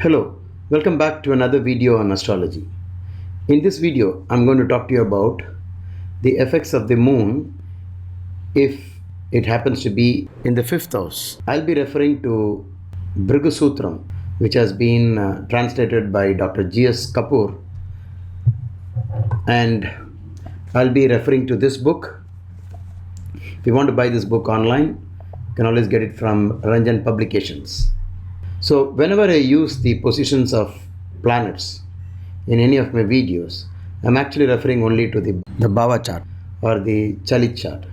Hello, welcome back to another video on astrology. In this video, I'm going to talk to you about the effects of the moon if it happens to be in the fifth house. I'll be referring to Bhrigu Sutram, which has been translated by Dr G S Kapoor, and I'll be referring to this book. If you want to buy this book online, you can always get it from Ranjan Publications. So whenever I use the positions of planets in any of my videos, I'm actually referring only to the Bhava chart or the Chalit chart.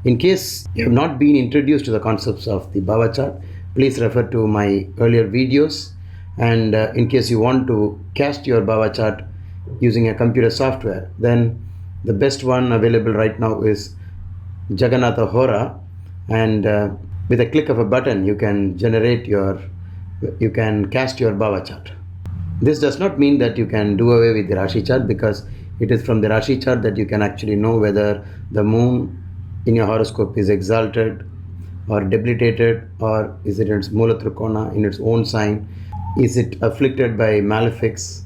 In case you have not been introduced to the concepts of the Bhava chart, please refer to my earlier videos. And in case you want to cast your Bhava chart using a computer software, then the best one available right now is Jagannatha Hora, and with a click of a button you can cast your Bhava chart. This does not mean that you can do away with the Rashi chart, because it is from the Rashi chart that you can actually know whether the moon in your horoscope is exalted or debilitated, or is it in its Mula Trikona, in its own sign, is it afflicted by malefics,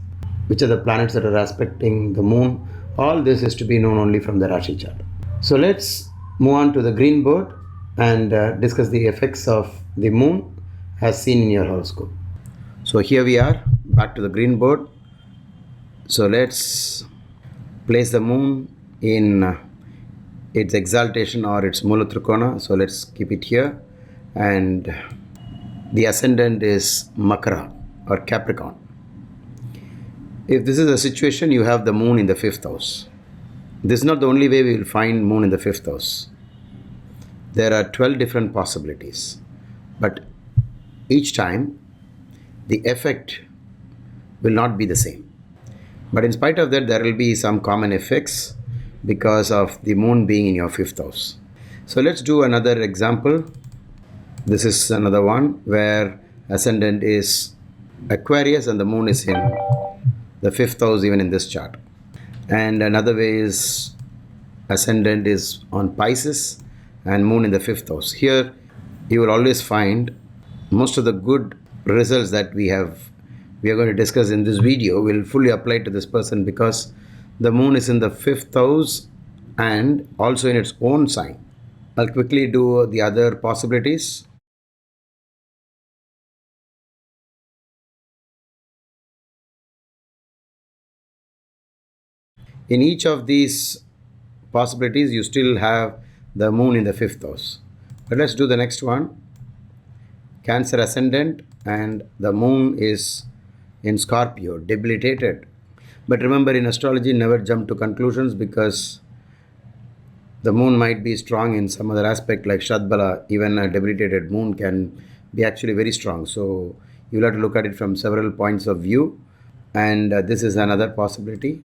which are the planets that are aspecting the moon. All this is to be known only from the Rashi chart. So let's move on to the green board and discuss the effects of the moon as seen in your horoscope. So here we are, back to the green board. So let's place the moon in its exaltation or its Mula Trikona. So let's keep it here, and the ascendant is Makara or Capricorn. If this is a situation, you have the moon in the fifth house. This is not the only way we will find moon in the fifth house. There are 12 different possibilities, but each time the effect will not be the same. But in spite of that, there will be some common effects because of the moon being in your fifth house. So let's do another example. This is another one where ascendant is Aquarius and the moon is in the fifth house, even in this chart. And another way is ascendant is on Pisces and moon in the fifth house. Here you will always find most of the good results that we are going to discuss in this video will fully apply to this person, because the moon is in the fifth house and also in its own sign. I'll quickly do the other possibilities. In each of these possibilities, you still have the moon in the fifth house. But let's do the next one. Cancer ascendant and the moon is in Scorpio, debilitated. But remember, in astrology, never jump to conclusions, because the moon might be strong in some other aspect like Shadbala. Even a debilitated moon can be actually very strong. So you'll have to look at it from several points of view. And this is another possibility.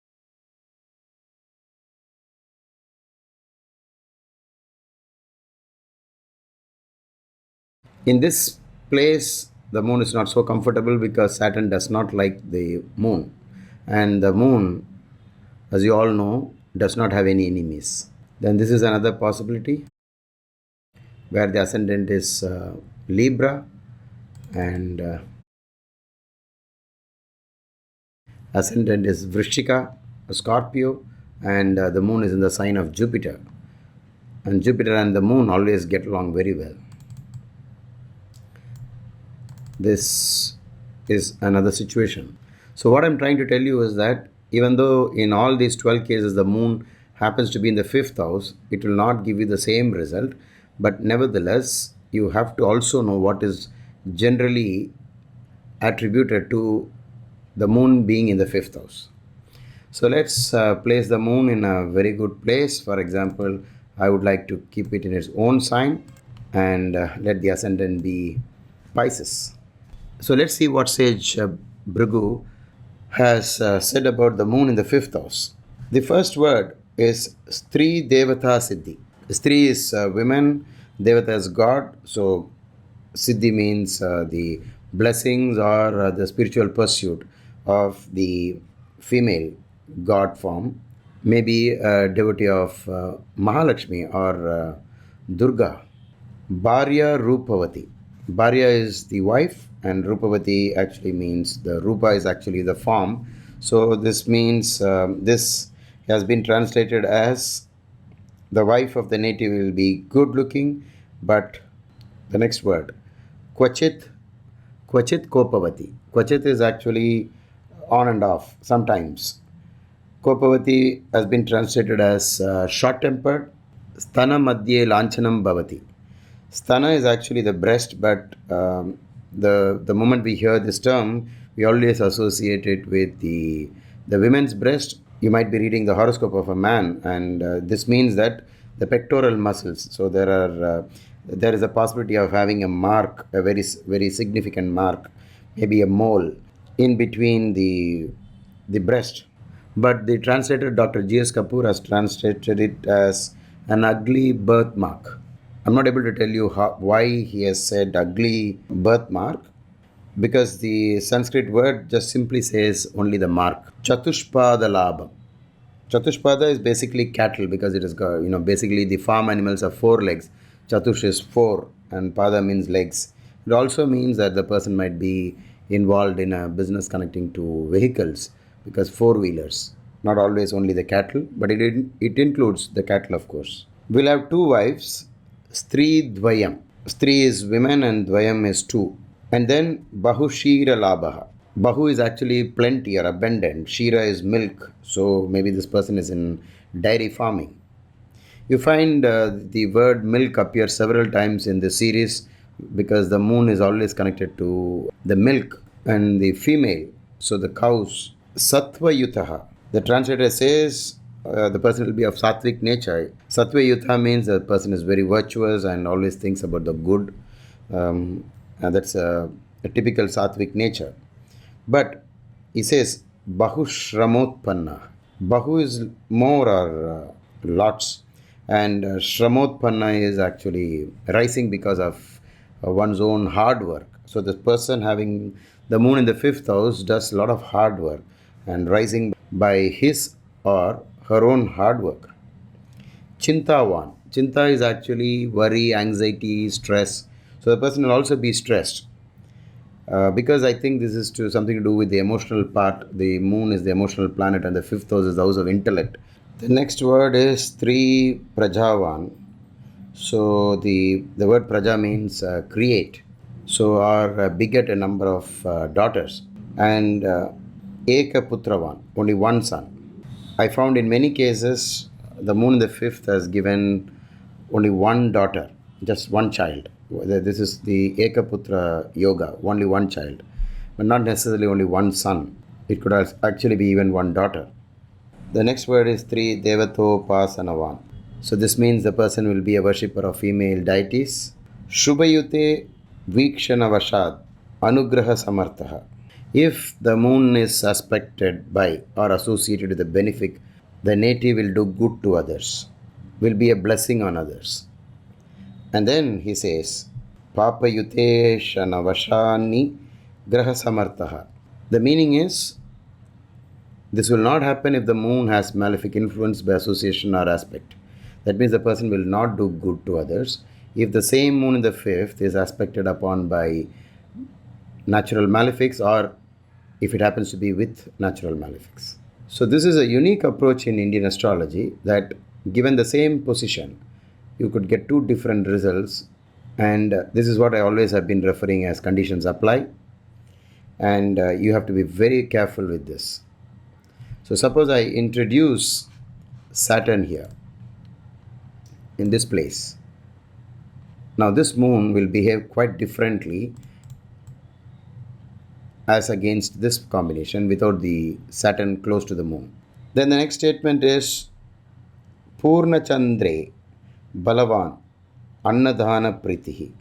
In this place, the moon is not so comfortable because Saturn does not like the moon. And the moon, as you all know, does not have any enemies. Then this is another possibility where the ascendant is Libra and ascendant is Vrishchika, Scorpio, and the moon is in the sign of Jupiter. And Jupiter and the moon always get along very well. This is another situation. So what I'm trying to tell you is that even though in all these 12 cases the moon happens to be in the fifth house, it will not give you the same result. But nevertheless, you have to also know what is generally attributed to the moon being in the fifth house. So let's place the moon in a very good place. For example, I would like to keep it in its own sign and let the ascendant be Pisces. So let's see what sage Bhrigu has said about the moon in the fifth house. The first word is Stri-devata-siddhi. Stri is women, Devata is God. So Siddhi means the blessings or the spiritual pursuit of the female God form. Maybe a devotee of Mahalakshmi or Durga. Bharya-roopavathi. Bharya is the wife, and Roopavathi actually means the Rupa is actually the form. So this means this has been translated as the wife of the native will be good looking, but the next word, kvachit, kvachit-kopavathi. Kvachit is actually on and off sometimes. Kopavathi has been translated as short-tempered. Sthana-madhyey lanchanam bhavati. Sthana is actually the breast, but the moment we hear this term, we always associate it with the women's breast. You might be reading the horoscope of a man, and this means that the pectoral muscles. So there is a possibility of having a mark, a very significant mark, maybe a mole in between the breast. But the translator Dr. G S Kapoor has translated it as an ugly birthmark. I'm not able to tell you why he has said ugly birthmark, because the Sanskrit word just simply says only the mark. Chatushpaada labha. Chatushpaada is basically cattle, because it is got, basically the farm animals have four legs. Chatush is four and pada means legs. It also means that the person might be involved in a business connecting to vehicles, because four-wheelers, not always only the cattle, but it includes the cattle, of course. We'll have two wives, stri-dvayam. Stri is women and dvayam is two. And then bahu-ksheera-labhah. Bahu is actually plenty or abundant. Sheera is milk. So maybe this person is in dairy farming. You find the word milk appear several times in the series, because the moon is always connected to the milk and the female. So the cows. Satwa-yuthah. The translator says the person will be of sattvic nature. Satwa-yuthah means the person is very virtuous and always thinks about the good. And that's a typical sattvic nature. But he says bahu-shramotpanna. Bahu is more or lots, and shramotpanna is actually rising because of one's own hard work. So the person having the moon in the fifth house does a lot of hard work and rising by his or her own hard work. Chintavan. Chinta is actually worry, anxiety, stress. So the person will also be stressed. Because I think this is something to do with the emotional part. The moon is the emotional planet, and the fifth house is the house of intellect. The next word is three prajavan. So the word praja means create. So or beget a number of daughters. And eka putravan, only one son. I found in many cases the moon in the fifth has given only one daughter, just one child. This is the Ekaputra yoga, only one child, but not necessarily only one son. It could actually be even one daughter. The next word is Stri-devata-siddhi. So this means the person will be a worshipper of female deities. Shubha-yute vikshana-vashad anugraha samartha. If the moon is aspected by or associated with the benefic, the native will do good to others, will be a blessing on others. And then he says, Papa Yuteshana Vashani Graha Samartaha. The meaning is, this will not happen if the moon has malefic influence by association or aspect. That means the person will not do good to others. If the same moon in the fifth is aspected upon by natural malefics, or if it happens to be with natural malefics. So this is a unique approach in Indian astrology, that given the same position, you could get two different results, and this is what I always have been referring as conditions apply, and you have to be very careful with this. So suppose I introduce Saturn here in this place. Now this moon will behave quite differently as against this combination without the Saturn close to the moon. Then the next statement is Purna Chandre Balavan Annadhana Pritihi.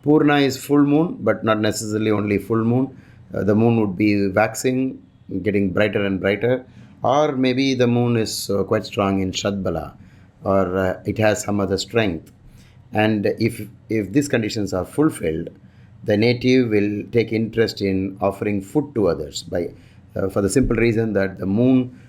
Purna is full moon, but not necessarily only full moon. The moon would be waxing, getting brighter and brighter, or maybe the moon is quite strong in Shadbala, or it has some other strength. And if these conditions are fulfilled, the native will take interest in offering food to others by for the simple reason that the moon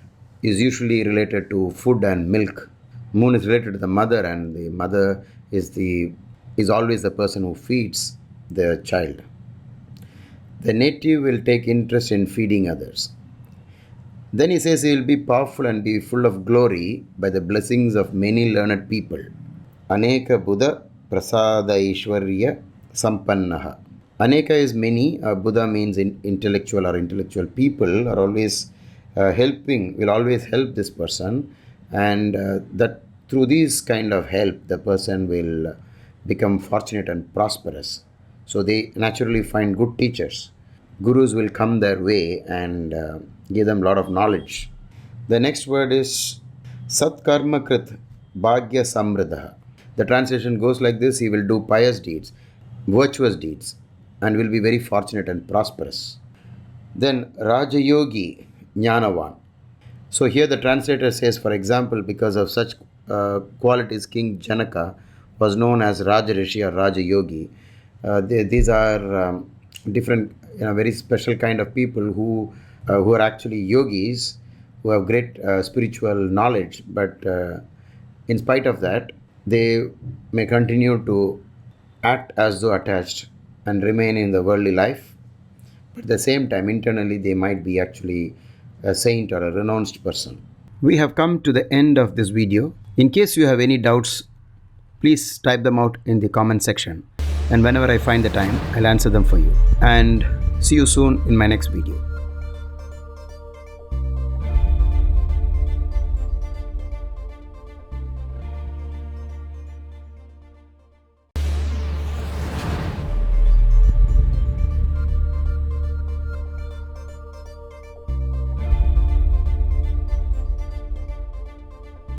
is usually related to food and milk. Moon is related to the mother, and the mother is always the person who feeds. the child. The native will take interest in feeding others. Then he says he will be powerful and be full of glory by the blessings of many learned people. Aneka Buddha Prasada Ishwarya Sampannaha. Aneka is many. Buddha means intellectual or intellectual people are always will always help this person, and that through this kind of help, the person will become fortunate and prosperous. So they naturally find good teachers. Gurus will come their way and give them a lot of knowledge. The next word is Satkarma Krit Bhagya Samriddha. The translation goes like this: he will do pious deeds, virtuous deeds, and will be very fortunate and prosperous. Then Rajayogi Jnanavan. So here the translator says, for example, because of such qualities, King Janaka was known as Raja Rishi or Raja Yogi. These are different, very special kind of people who are actually yogis, who have great spiritual knowledge, but in spite of that, they may continue to act as though attached and remain in the worldly life. But at the same time, internally, they might be actually a saint or a renounced person. We have come to the end of this video. In case you have any doubts, please type them out in the comment section. And whenever I find the time, I'll answer them for you. And see you soon in my next video.